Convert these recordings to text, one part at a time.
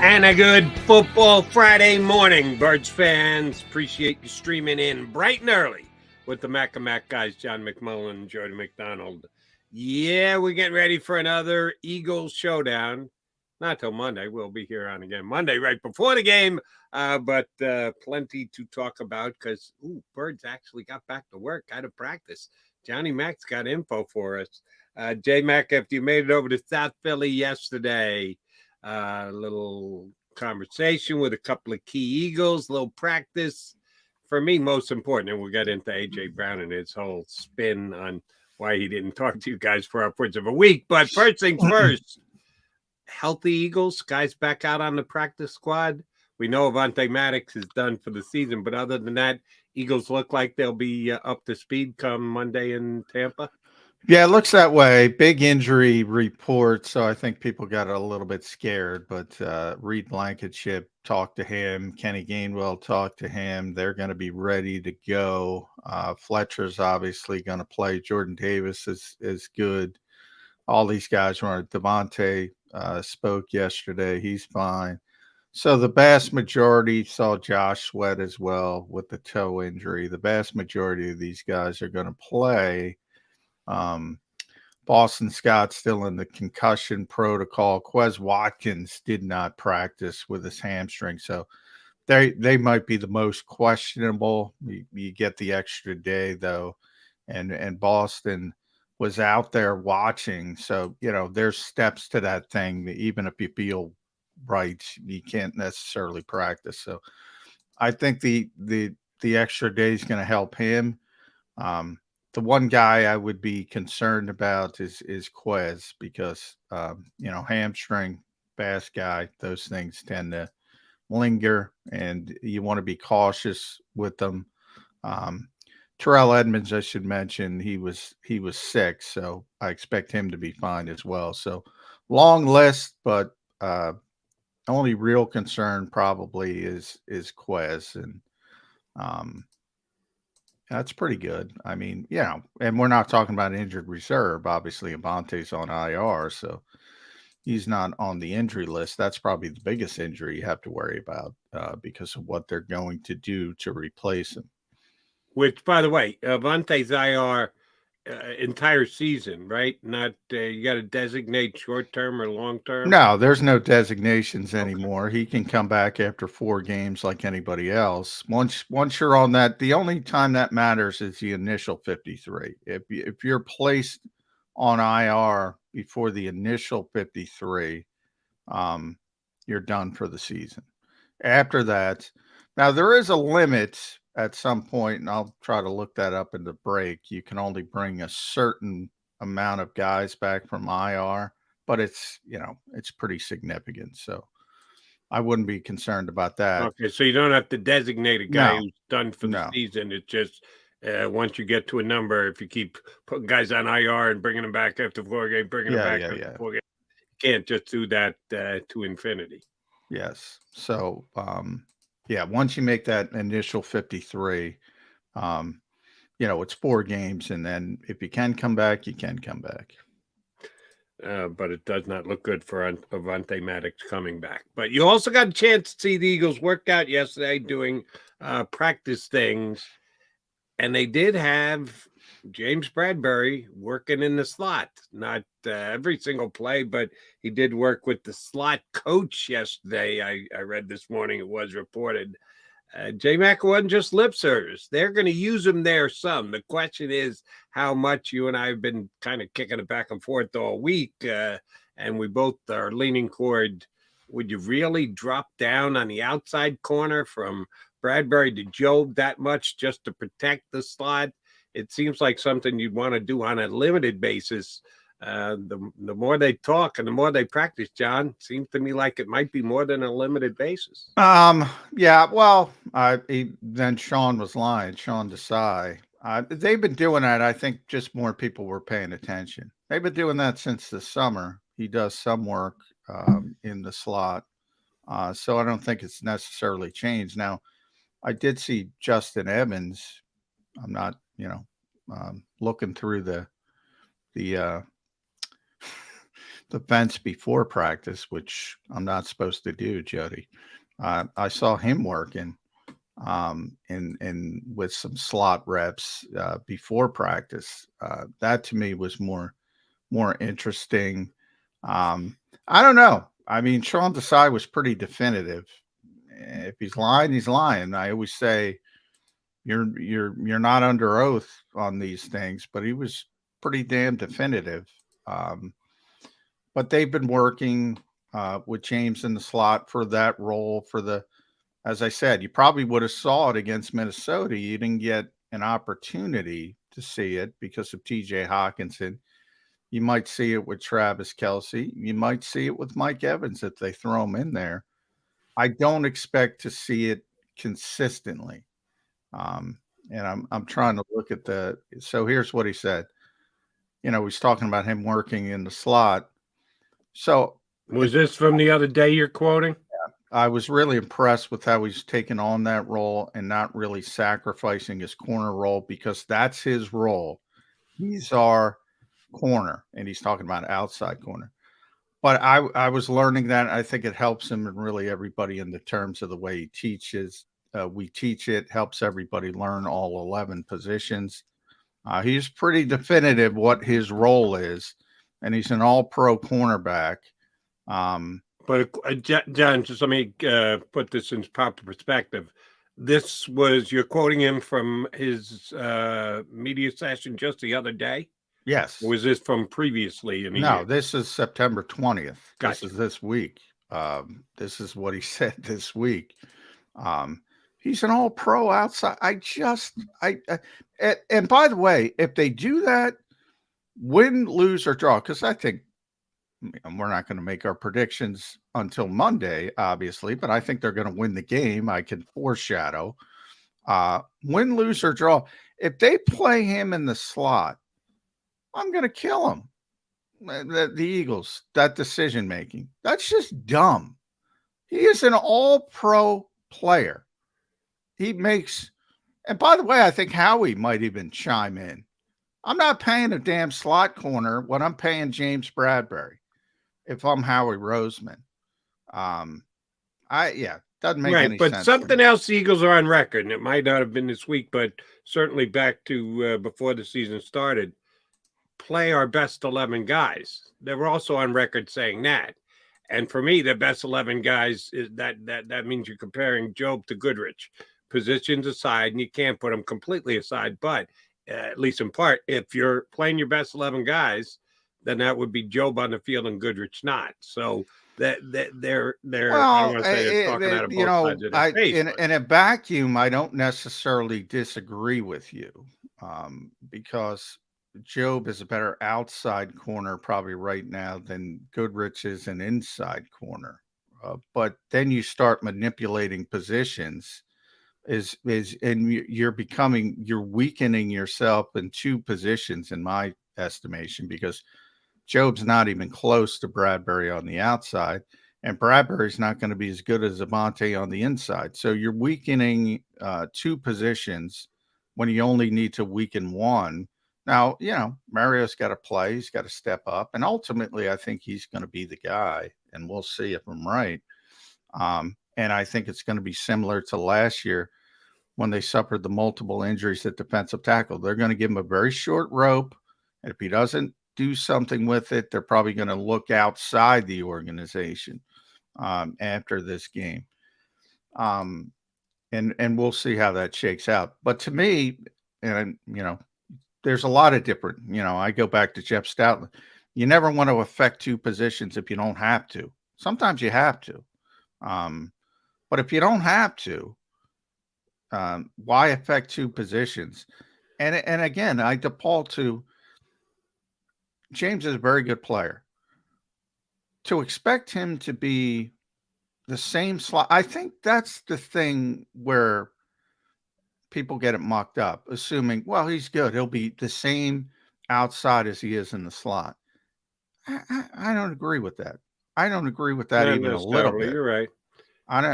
And a good football Friday morning, Birds fans. Appreciate you streaming in bright and early with the Mac and Mac guys, John McMullen and Jordan McDonald. Yeah, we're getting ready for another Eagles showdown. Not till Monday. We'll be here on again Monday right before the game, but plenty to talk about because, Birds actually got back to work, out of practice. Johnny Mac's got info for us. J-Mac, after you made it over to South Philly yesterday, a little conversation with a couple of key Eagles, a little practice. For me, most important, and we'll get into A.J. Brown and his whole spin on why he didn't talk to you guys for upwards of a week. But first things first, healthy Eagles, guys back out on the practice squad. We know Avonte Maddox is done for the season, but other than that, Eagles look like they'll be up to speed come Monday in Tampa. Yeah, it looks that way. Big injury report, so I think people got a little bit scared. But Reed Blankenship talked to him. Kenny Gainwell talked to him. They're going to be ready to go. Fletcher's obviously going to play. Jordan Davis is good. All these guys were. Devontae spoke yesterday. He's fine. So the vast majority saw Josh Sweat as well with the toe injury. The vast majority of these guys are going to play. Boston Scott still in the concussion protocol. Quez Watkins did not practice with his hamstring, so they might be the most questionable. You get the extra day though, and Boston was out there watching, so there's steps to that thing. Even if you feel right, you can't necessarily practice. So I think the extra day is going to help him. The one guy I would be concerned about is Quez because, hamstring, fast guy, those things tend to linger, and you want to be cautious with them. Terrell Edmonds, I should mention, he was sick, so I expect him to be fine as well. So long list, but only real concern probably is Quez, and that's pretty good. I mean, and we're not talking about injured reserve. Obviously, Avonte's on IR, so he's not on the injury list. That's probably the biggest injury you have to worry about because of what they're going to do to replace him. Which, by the way, Avonte's IR entire season, right? Not you got to designate short term or long term. No, there's no designations anymore. He can come back after 4 games like anybody else. Once you're on that, the only time that matters is the initial 53. If you're placed on IR before the initial 53, you're done for the season. After that, now there is a limit at some point, and I'll try to look that up in the break. You can only bring a certain amount of guys back from IR, but it's pretty significant. So I wouldn't be concerned about that. Okay, so you don't have to designate a guy who's done for the season. It's just once you get to a number, if you keep putting guys on IR and bringing them back after 4 games, bringing them back after 4 games, you can't just do that to infinity. Yes. So, once you make that initial 53, it's 4 games, and then if you can come back, you can come back. But it does not look good for Avonte Maddox coming back. But you also got a chance to see the Eagles work out yesterday doing practice things. And they did have James Bradberry working in the slot. Not every single play, but he did work with the slot coach yesterday. I read this morning, it was reported. J-Mac wasn't just lip service. They're going to use him there some. The question is how much. You and I have been kind of kicking it back and forth all week, and we both are leaning toward, would you really drop down on the outside corner from Bradberry to Job that much just to protect the slot? It seems like something you'd want to do on a limited basis. The more they talk and the more they practice, John, seems to me like it might be more than a limited basis. Then Sean was lying. Sean Desai. They've been doing that. I think just more people were paying attention. They've been doing that since the summer. He does some work in the slot. So I don't think it's necessarily changed. Now, I did see Justin Evans. I'm not, looking through the the fence before practice, which I'm not supposed to do, Jody. I saw him working in with some slot reps before practice. That to me was more interesting. I don't know. I mean, Sean Desai was pretty definitive. If he's lying, he's lying. I always say you're not under oath on these things, but he was pretty damn definitive. But they've been working with James in the slot for that role. As I said, you probably would have saw it against Minnesota. You didn't get an opportunity to see it because of TJ Hawkinson. You might see it with Travis Kelce. You might see it with Mike Evans if they throw him in there. I don't expect to see it consistently. And I'm trying to look at so here's what he said. He's talking about him working in the slot. So was this from the other day you're quoting? I was really impressed with how he's taken on that role and not really sacrificing his corner role, because that's his role. He's our corner, and he's talking about outside corner. But I was learning that. I think it helps him and really everybody in the terms of the way he teaches. We teach it, helps everybody learn all 11 positions. He's pretty definitive what his role is, and he's an all-pro cornerback. But John, just let me put this in proper perspective. This was, you're quoting him from his media session just the other day? Yes. Or was this from previously? No, this is September 20th. Gotcha. This is this week. This is what he said this week. He's an all-pro outside. And by the way, if they do that, win, lose, or draw, because I think we're not going to make our predictions until Monday, obviously, but I think they're going to win the game. I can foreshadow. Win, lose, or draw. If they play him in the slot, I'm going to kill him. The Eagles, that decision making, that's just dumb. He is an all-pro player. He makes, and by the way, I think Howie might even chime in. I'm not paying a damn slot corner what I'm paying James Bradberry if I'm Howie Roseman. Doesn't make any sense. But something else, the Eagles are on record, and it might not have been this week, but certainly back to before the season started, play our best 11 guys. They were also on record saying that. And for me, the best 11 guys is that means you're comparing Job to Goodrich, positions aside, and you can't put them completely aside, but at least in part, if you're playing your best 11 guys, then that would be Job on the field and Goodrich not. So they're well, I don't want to say they're talking out of both sides of their face. In a vacuum, I don't necessarily disagree with you, because Job is a better outside corner probably right now than Goodrich is an inside corner. But then you start manipulating positions and you're weakening yourself in two positions, in my estimation, because Job's not even close to Bradberry on the outside, and Bradberry's not going to be as good as Avonte on the inside. So you're weakening two positions when you only need to weaken one. Now, Mario's got to play. He's got to step up. And ultimately, I think he's going to be the guy, and we'll see if I'm right. And I think it's going to be similar to last year when they suffered the multiple injuries at defensive tackle. They're going to give him a very short rope, and if he doesn't do something with it, they're probably going to look outside the organization after this game. And we'll see how that shakes out. But to me, and there's a lot of different, I go back to Jeff Stoutland. You never want to affect two positions if you don't have to. Sometimes you have to. But if you don't have to, why affect two positions? And again, I default to James is a very good player. To expect him to be the same slot, I think that's the thing where people get it mucked up, assuming, well, he's good. He'll be the same outside as he is in the slot. I don't agree with that. I don't agree with that even a little bit. You're right.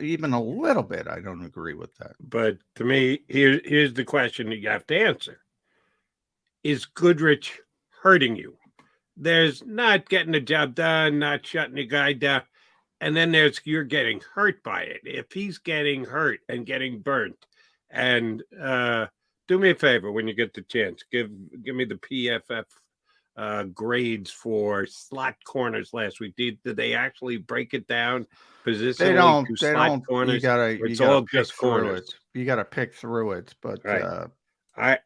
Even a little bit, I don't agree with that. But to me, here's the question that you have to answer. Is Goodrich hurting you? there's not getting the job done, not shutting the guy down. And then there's you're getting hurt by it. If he's getting hurt and getting burnt, and do me a favor when you get the chance, give me the PFF grades for slot corners last week. Did they actually break it down positionally to slot corners? You gotta pick through it. You gotta pick through it. But right.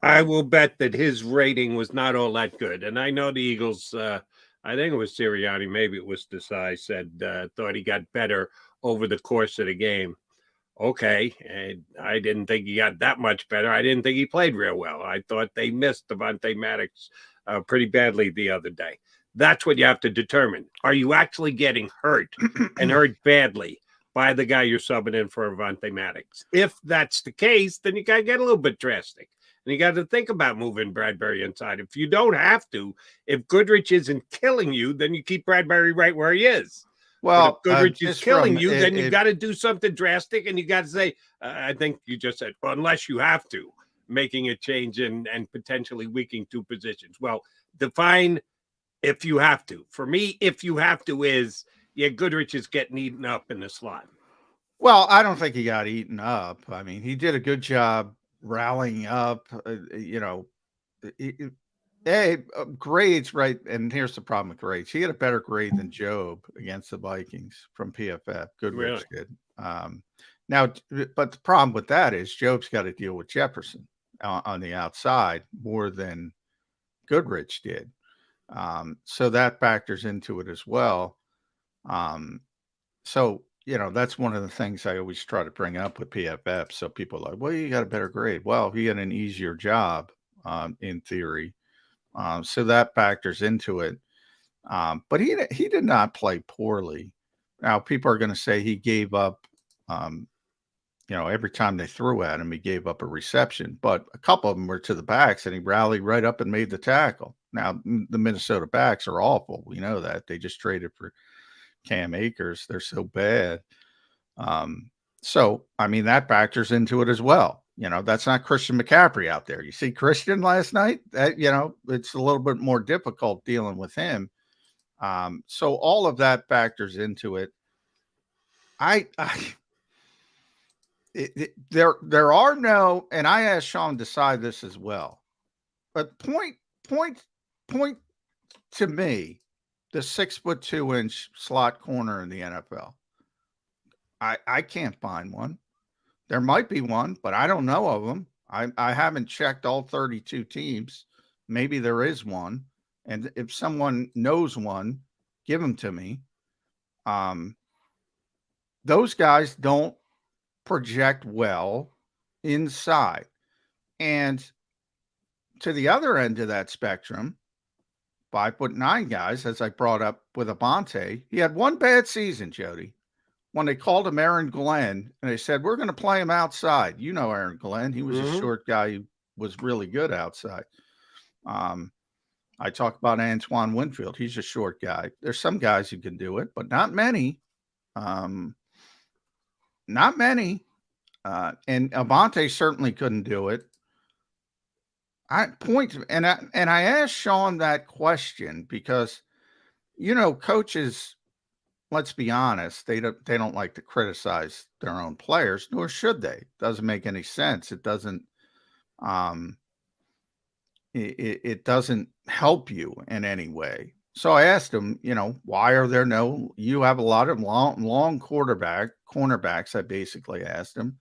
I will bet that his rating was not all that good. And I know the Eagles, I think it was Sirianni, maybe it was Desai, said thought he got better over the course of the game. Okay, and I didn't think he got that much better. I didn't think he played real well. I thought they missed Devontae Maddox pretty badly the other day. That's what you have to determine. Are you actually getting hurt and hurt badly by the guy you're subbing in for Devontae Maddox? If that's the case, then you got to get a little bit drastic. And you got to think about moving Bradberry inside. If you don't have to, if Goodrich isn't killing you, then you keep Bradberry right where he is. Well, if Goodrich is killing you, then you got to do something drastic, and you got to say, I think you just said, well, unless you have to, making a change and potentially weakening two positions. Well, define if you have to. For me, if you have to is, Goodrich is getting eaten up in the slot. Well, I don't think he got eaten up. I mean, he did a good job rallying up, grades, right? And here's the problem with grades. He had a better grade than Job against the Vikings from PFF. Goodrich did. Now, but the problem with that is Job's got to deal with Jefferson on the outside more than Goodrich did. So that factors into it as well. That's one of the things I always try to bring up with PFF. So people are like, well, you got a better grade. Well, he had an easier job in theory. So that factors into it. But he did not play poorly. Now, people are going to say he gave up, every time they threw at him, he gave up a reception. But a couple of them were to the backs, and he rallied right up and made the tackle. Now, the Minnesota backs are awful. We know that. They just traded for Cam Akers. They're so bad. That factors into it as well. That's not Christian McCaffrey out there. You see Christian last night, it's a little bit more difficult dealing with him. So all of that factors into it. There are no, and I asked Sean to decide this as well, but point to me, the 6'2" slot corner in the NFL. I can't find one. There might be one, but I don't know of them. I haven't checked all 32 teams. Maybe there is one. And if someone knows one, give them to me. Those guys don't project well inside. And to the other end of that spectrum, 5'9" guys, as I brought up with Abante, he had one bad season, Jody, when they called him Aaron Glenn, and they said, we're going to play him outside. You know Aaron Glenn. He was a short guy who was really good outside. I talk about Antoine Winfield. He's a short guy. There's some guys who can do it, but not many. Not many. And Abante certainly couldn't do it. I asked Sean that question because, coaches, let's be honest, they don't like to criticize their own players, nor should they. It doesn't make any sense. It doesn't it doesn't help you in any way. So I asked him, why are there you have a lot of long cornerbacks. I basically asked him.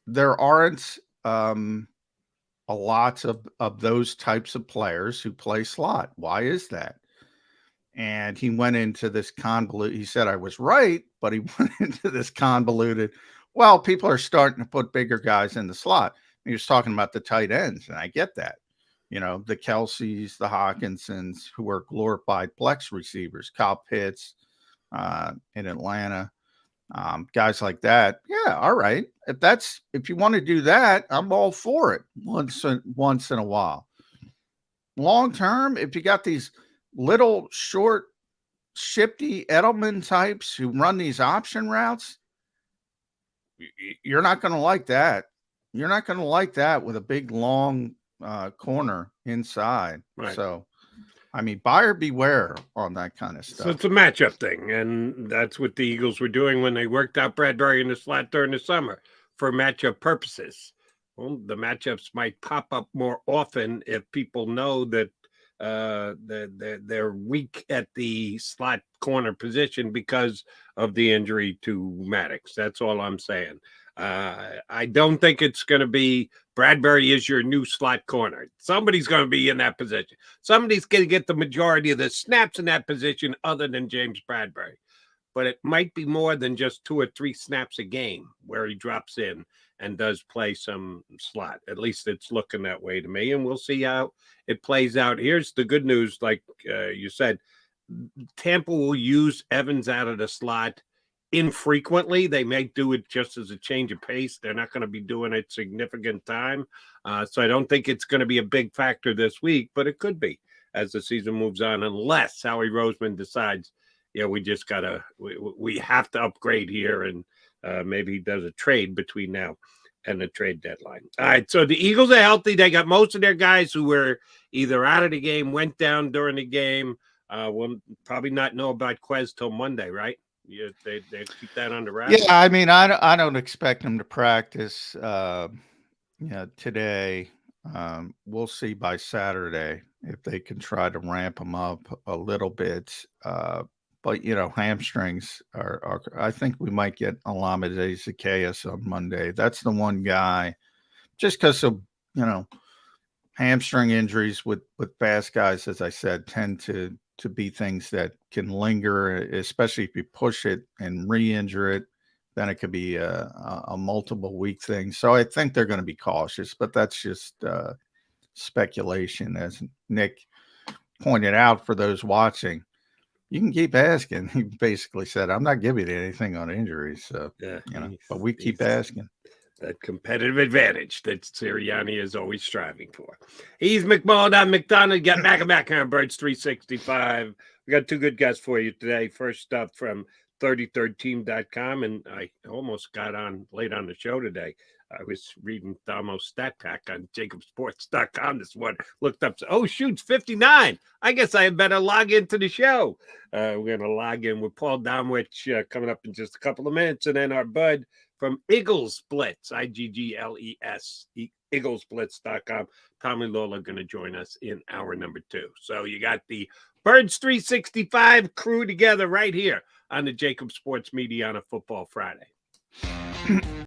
There aren't a lot of those types of players who play slot. Why is that? And he went into this convoluted. He said I was right, but he went into this convoluted. Well, people are starting to put bigger guys in the slot. He was talking about the tight ends, and I get that. The Kelseys, the Hawkinsons, who are glorified flex receivers, Kyle Pitts in Atlanta, guys like that. Yeah, all right. If you want to do that, I'm all for it once in a while. Long term, if you got these little short, shifty Edelman types who run these option routes, you're not going to like that. You're not going to like that with a big, long corner inside. Right. So I mean, buyer beware on that kind of So stuff. it's a matchup thing, and that's what the Eagles were doing when they worked out Bradberry in the slot during the summer for matchup purposes. Well, the matchups might pop up more often if people know that they're weak at the slot corner position because of the injury to Maddox. That's all I'm saying. I don't think it's going to be Bradberry is your new slot corner. Somebody's going to be in that position. Somebody's going to get the majority of the snaps in that position other than James Bradberry. But it might be more than just 2 or 3 snaps a game where he drops in and does play some slot. At least it's looking that way to me, and we'll see how it plays out. Here's the good news. Like you said, Tampa will use Evans out of the slot infrequently. They may do it just as a change of pace. They're not going to be doing it significant time. So I don't think it's going to be a big factor this week, but it could be as the season moves on, unless Howie Roseman decides, yeah, we just gotta, we have to upgrade here, and maybe he does a trade between now and the trade deadline. All right, so the Eagles are healthy. They got most of their guys who were either out of the game, went down during the game. We'll probably not know about Quez till Monday, right? Yeah, they keep that on the wraps. Yeah, I mean, I don't expect him to practice, today. We'll see by Saturday if they can try to ramp him up a little bit. But hamstrings are. I think we might get Olamide Zaccheaus on Monday. That's the one guy, just because of hamstring injuries with fast guys, as I said, tend to be things that can linger, especially if you push it and re-injure it. Then it could be a multiple week thing. So I think they're going to be cautious, but that's just speculation, as Nick pointed out for those watching. You can keep asking. He basically said, I'm not giving you anything on injuries. So, Yeah, but we keep asking. That competitive advantage that Sirianni is always striving for. He's McMullen. I'm McDonough. Got Mac on Birds 365. We got 2 good guests for you today. First up from 33rdteam.com, and I almost got on late on the show today. I was reading Damo's stat pack on JAKIBsports.com this morning. Looked up, oh, shoot, 59. I guess I had better log into the show. We're going to log in with Paul Domwich coming up in just a couple of minutes, and then our bud from Eagles Blitz, IGGLES, EaglesBlitz.com. Tommy Lawler going to join us in hour number 2. So you got the Birds 365 crew together right here on the JAKIB Sports Media on a Football Friday.